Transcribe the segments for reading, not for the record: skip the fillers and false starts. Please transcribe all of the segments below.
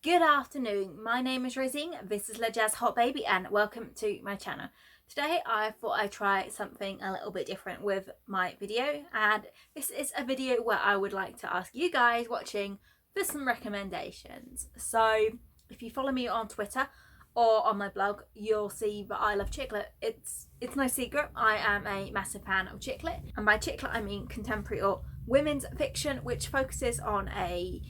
Good afternoon, my name is Rosine, this is La Jazz Hot Baby and welcome to my channel. Today I thought I'd try something a little bit different with my video, and this is a video where I would like to ask you guys watching for some recommendations. So if you follow me on Twitter or on my blog, you'll see that I love chick lit. It's no secret, I am a massive fan of chick lit, and by chick lit I mean contemporary or women's fiction which focuses on a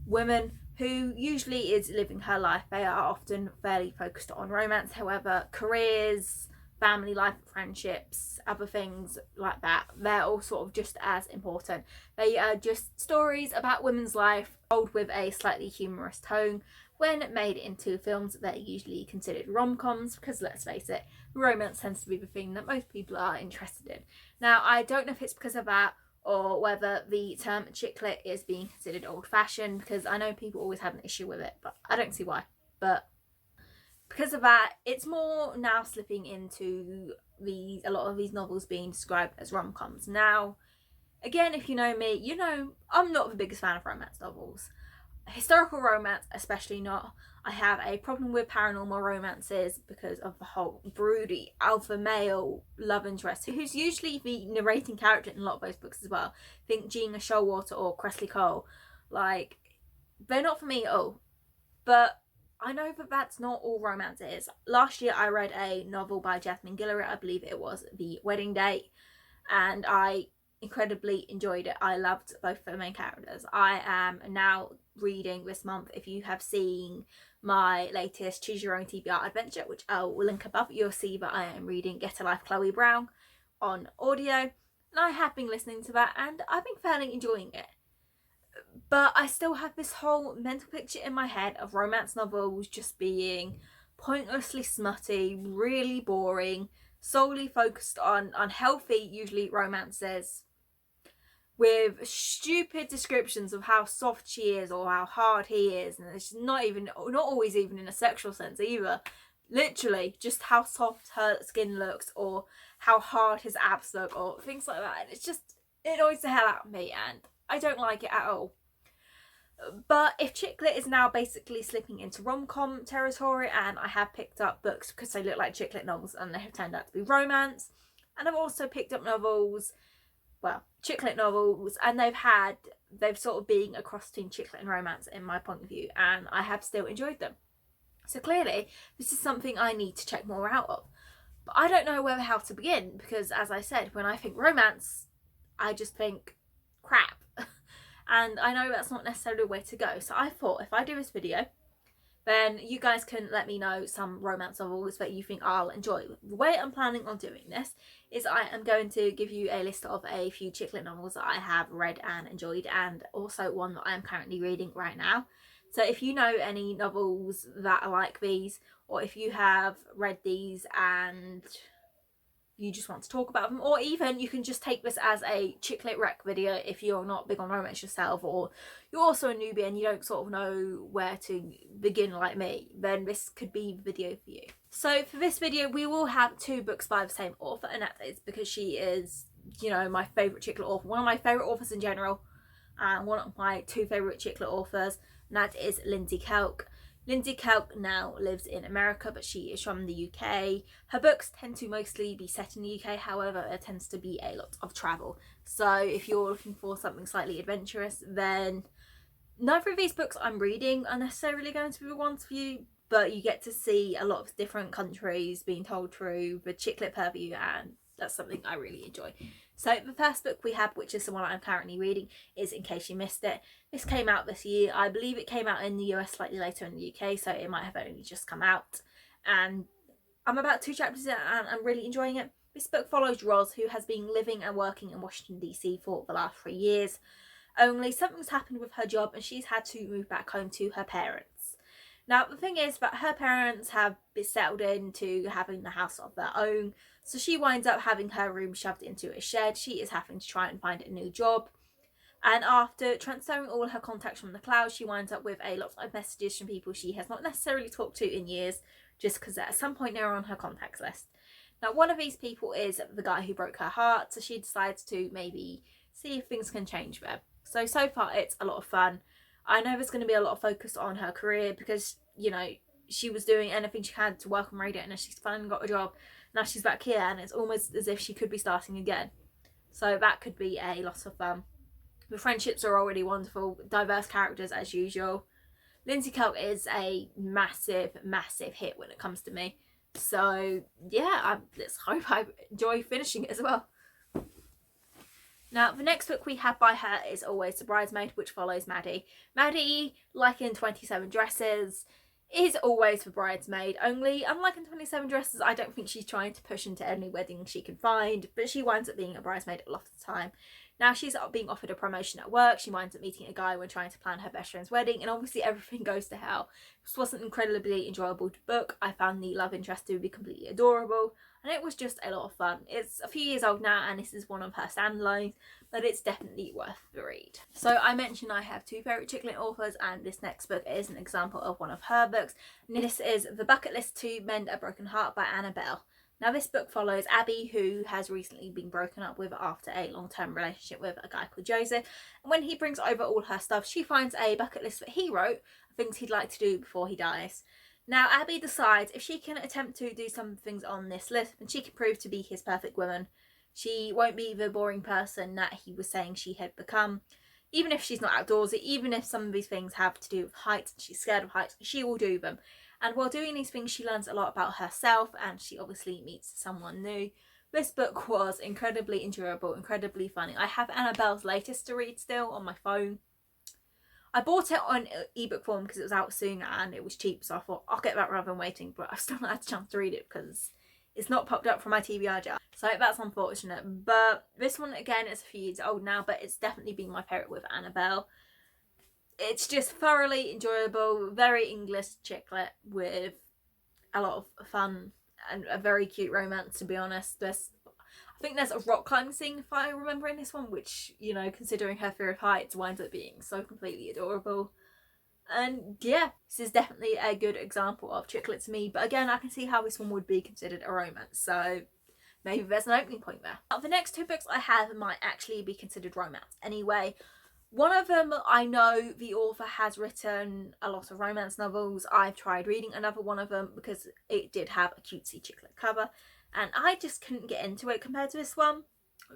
woman who usually is living her life. They are often fairly focused on romance, however careers, family life, friendships, other things like that, they're all sort of just as important. They are just stories about women's life told with a slightly humorous tone. When made into films, they're usually considered rom-coms because, let's face it, romance tends to be the thing that most people are interested in. Now, I don't know if it's because of that or whether the term chick lit is being considered old-fashioned, because I know people always have an issue with it, but I don't see why. But because of that, it's more now slipping into a lot of these novels being described as rom-coms. Now, again, if you know me, you know I'm not the biggest fan of romance novels. Historical romance especially not. I have a problem with paranormal romances because of the whole broody alpha male love interest who's usually the narrating character in a lot of those books as well. Think Gina Showalter or Cressley Cole. Like, they're not for me at all. But I know that that's not all romance is. Last year I read a novel by Jasmine Guillory, I believe it was The Wedding Date, and I incredibly enjoyed it. I loved both the main characters. I am now reading this month, if you have seen my latest Choose Your Own TBR adventure, which I will link above, you'll see that I am reading Get a Life Chloe Brown on audio, and I have been listening to that and I've been fairly enjoying it. But I still have this whole mental picture in my head of romance novels just being pointlessly smutty, really boring, solely focused on unhealthy, usually romances, with stupid descriptions of how soft she is or how hard he is, and it's not always even in a sexual sense either. Literally just how soft her skin looks or how hard his abs look or things like that. And it annoys the hell out of me and I don't like it at all. But if chick lit is now basically slipping into rom-com territory, and I have picked up books because they look like chick lit novels and they have turned out to be romance, and I've also picked up novels, well, chick lit novels, and they've sort of been a cross between chick lit and romance in my point of view, and I have still enjoyed them. So clearly this is something I need to check more out of. But I don't know how to begin, because as I said, when I think romance, I just think crap. And I know that's not necessarily a way to go. So I thought if I do this video, then you guys can let me know some romance novels that you think I'll enjoy. The way I'm planning on doing this is I am going to give you a list of a few chick lit novels that I have read and enjoyed, and also one that I am currently reading right now. So if you know any novels that are like these, or if you have read these and you just want to talk about them, or even you can just take this as a chick lit rec video if you're not big on romance yourself, or you're also a newbie and you don't sort of know where to begin like me, then this could be the video for you. So for this video we will have two books by the same author, and that is because she is, you know, my favourite chick lit author, one of my favourite authors in general, and one of my two favourite chick lit authors, and that is Lindsay Kelk. Lindsay Kelk now lives in America, but she is from the UK. Her books tend to mostly be set in the UK, however there tends to be a lot of travel. So if you're looking for something slightly adventurous, then neither of these books I'm reading are necessarily going to be the ones for you, but you get to see a lot of different countries being told through the chick lit purview, and that's something I really enjoy. So the first book we have, which is the one I'm currently reading, is In Case You Missed It. This came out this year. I believe it came out in the US slightly later in the UK, so it might have only just come out. And I'm about 2 chapters in and I'm really enjoying it. This book follows Roz, who has been living and working in Washington DC for the last 3 years. Only something's happened with her job and she's had to move back home to her parents. Now the thing is that her parents have been settled into having the house of their own, so she winds up having her room shoved into a shed. She is having to try and find a new job, and after transferring all her contacts from the cloud, she winds up with a lot of messages from people she has not necessarily talked to in years, just because at some point they're on her contacts list. Now one of these people is the guy who broke her heart, so she decides to maybe see if things can change there. So far it's a lot of fun. I know there's going to be a lot of focus on her career because, you know, she was doing anything she had to work on radio, and she's finally got a job. Now she's back here, and it's almost as if she could be starting again. So that could be a lot of fun. The friendships are already wonderful, diverse characters as usual. Lindsay Kelk is a massive, massive hit when it comes to me. So yeah, let's hope I enjoy finishing it as well. Now, the next book we have by her is Always the Bridesmaid, which follows Maddie. Maddie, like in 27 Dresses, is always the bridesmaid, only unlike in 27 Dresses, I don't think she's trying to push into any wedding she can find, but she winds up being a bridesmaid a lot of the time. Now she's being offered a promotion at work, she winds up meeting a guy when trying to plan her best friend's wedding, and obviously everything goes to hell. This was an incredibly enjoyable book. I found the love interest to be completely adorable, and it was just a lot of fun. It's a few years old now, and this is one of her standalones, but it's definitely worth the read. So I mentioned I have two favourite chick lit authors, and this next book is an example of one of her books. And this is The Bucket List to Mend a Broken Heart by Annabelle. Now this book follows Abby, who has recently been broken up with after a long-term relationship with a guy called Joseph. And when he brings over all her stuff, she finds a bucket list that he wrote of things he'd like to do before he dies. Now Abby decides if she can attempt to do some things on this list, then she can prove to be his perfect woman. She won't be the boring person that he was saying she had become. Even if she's not outdoorsy, even if some of these things have to do with heights and she's scared of heights, she will do them. And while doing these things, she learns a lot about herself, and she obviously meets someone new. This book was incredibly enjoyable, incredibly funny. I have Annabelle's latest to read still on my phone. I bought it on ebook form because it was out soon and it was cheap, so I thought I'll get that rather than waiting, but I've still not had a chance to read it because it's not popped up from my TBR jar. So that's unfortunate. But this one, again, it's a few years old now, but it's definitely been my favourite with Annabelle. It's just thoroughly enjoyable, very English chick lit with a lot of fun and a very cute romance, to be honest. I think there's a rock climbing scene, if I remember, in this one, which, you know, considering her fear of heights, winds up being so completely adorable. And yeah, this is definitely a good example of chick lit to me, but again, I can see how this one would be considered a romance, so maybe there's an opening point there. Now, the next two books I have might actually be considered romance anyway. One of them, I know the author has written a lot of romance novels. I've tried reading another one of them because it did have a cutesy chick lit cover, and I just couldn't get into it compared to this one.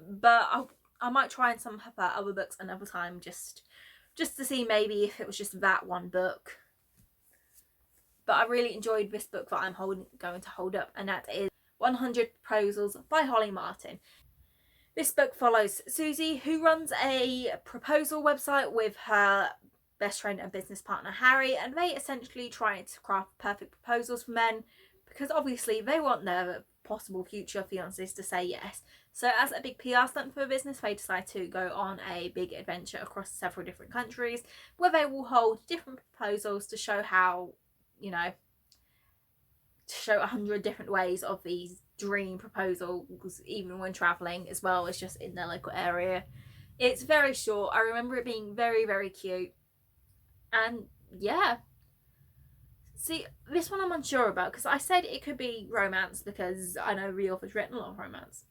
But I might try some of her other books another time, just to see maybe if it was just that one book. But I really enjoyed this book that I'm going to hold up, and that is 100 Proposals by Holly Martin. This book follows Susie, who runs a proposal website with her best friend and business partner Harry, and they essentially try to craft perfect proposals for men because obviously they want their possible future fiancés to say yes. So as a big PR stunt for the business, they decide to go on a big adventure across several different countries where they will hold different proposals to show how, you know, to show 100 different ways of these dream proposals, even when travelling, as well as just in their local area. It's very short. I remember it being very, very cute. And yeah. See, this one I'm unsure about because I said it could be romance because I know the author's written a lot of romance.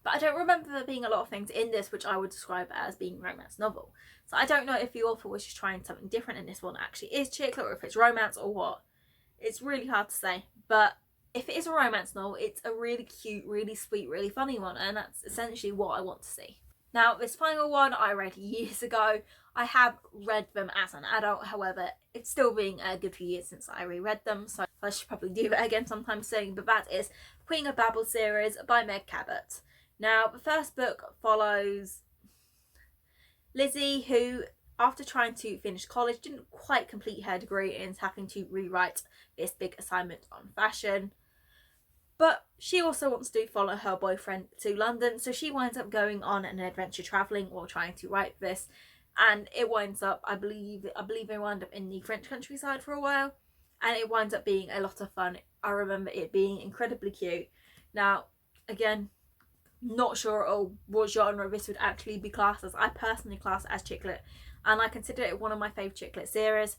But I don't remember there being a lot of things in this which I would describe as being romance novel. So I don't know if the author was just trying something different and this one actually is chick lit, or if it's romance or what. It's really hard to say. But if it is a romance novel, it's a really cute, really sweet, really funny one, and that's essentially what I want to see. Now, this final one I read years ago. I have read them as an adult, however, it's still been a good few years since I reread them, so I should probably do that again sometime soon, but that is Queen of Babel series by Meg Cabot. Now, the first book follows Lizzie, who, after trying to finish college, didn't quite complete her degree and is having to rewrite this big assignment on fashion. But she also wants to follow her boyfriend to London, so she winds up going on an adventure travelling while trying to write this. And it winds up, I believe they wind up in the French countryside for a while. And it winds up being a lot of fun. I remember it being incredibly cute. Now, again, not sure what genre this would actually be classed as. I personally class it as chick lit, and I consider it one of my favourite chick lit series.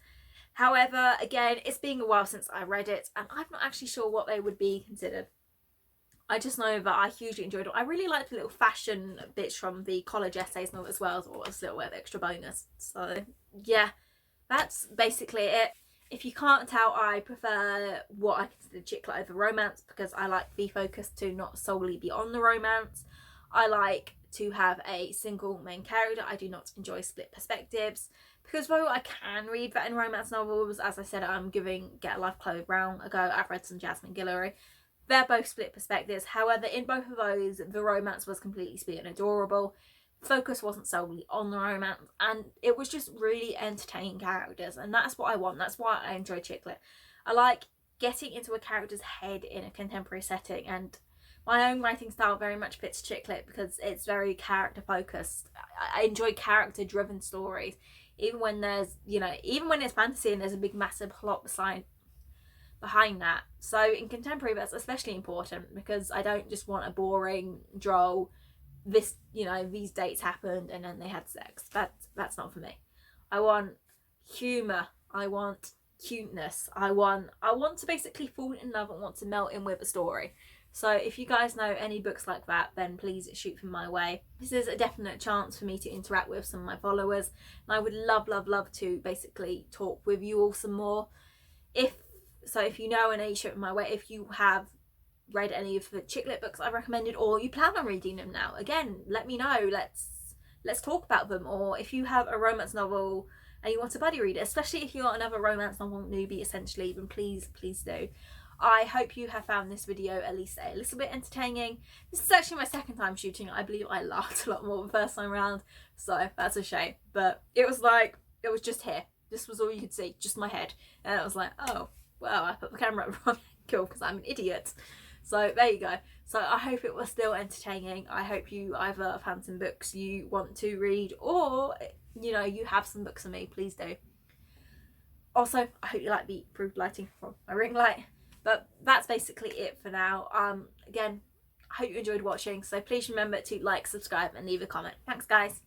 However, again, it's been a while since I read it, and I'm not actually sure what they would be considered. I just know that I hugely enjoyed it. I really liked the little fashion bits from the college essays novel as well, so it was a little bit of extra bonus. So, yeah, that's basically it. If you can't tell, I prefer what I consider chick lit over romance because I like to be focused to not solely be on the romance. I like to have a single main character. I do not enjoy split perspectives because though I can read that in romance novels, as I said, I'm giving Get a Life Chloe Brown a go. I've read some Jasmine Guillory. They're both split perspectives. However, in both of those, the romance was completely sweet and adorable. Focus wasn't solely on the romance, and it was just really entertaining characters, and that's what I want. That's why I enjoy chick lit. I like getting into a character's head in a contemporary setting, and my own writing style very much fits chick lit because it's very character focused. I enjoy character driven stories, even when there's, you know, even when it's fantasy and there's a big massive plot behind that. So in contemporary, that's especially important because I don't just want a boring droll, this, you know, these dates happened and then they had sex. That's not for me. I want humor. I want cuteness. I want to basically fall in love and want to melt in with a story. So if you guys know any books like that, then please shoot them my way. This is a definite chance for me to interact with some of my followers, and I would love to basically talk with you all some more. If you know any, shoot them my way. If you have read any of the chick lit books I recommended, or you plan on reading them now, again, let me know. Let's talk about them. Or if you have a romance novel and you want a buddy reader, especially if you're another romance novel newbie essentially, then please do. I hope you have found this video at least a little bit entertaining. This is actually my second time shooting. I believe I laughed a lot more the first time around, so that's a shame. But it was just here. This was all you could see, just my head. And I was like, oh, well, I put the camera at the wrong angle because I'm an idiot. So there you go. So I hope it was still entertaining. I hope you either found some books you want to read, or, you know, you have some books for me, please do. Also, I hope you like the improved lighting from my ring light. But that's basically it for now. Again, I hope you enjoyed watching. So please remember to like, subscribe and leave a comment. Thanks guys.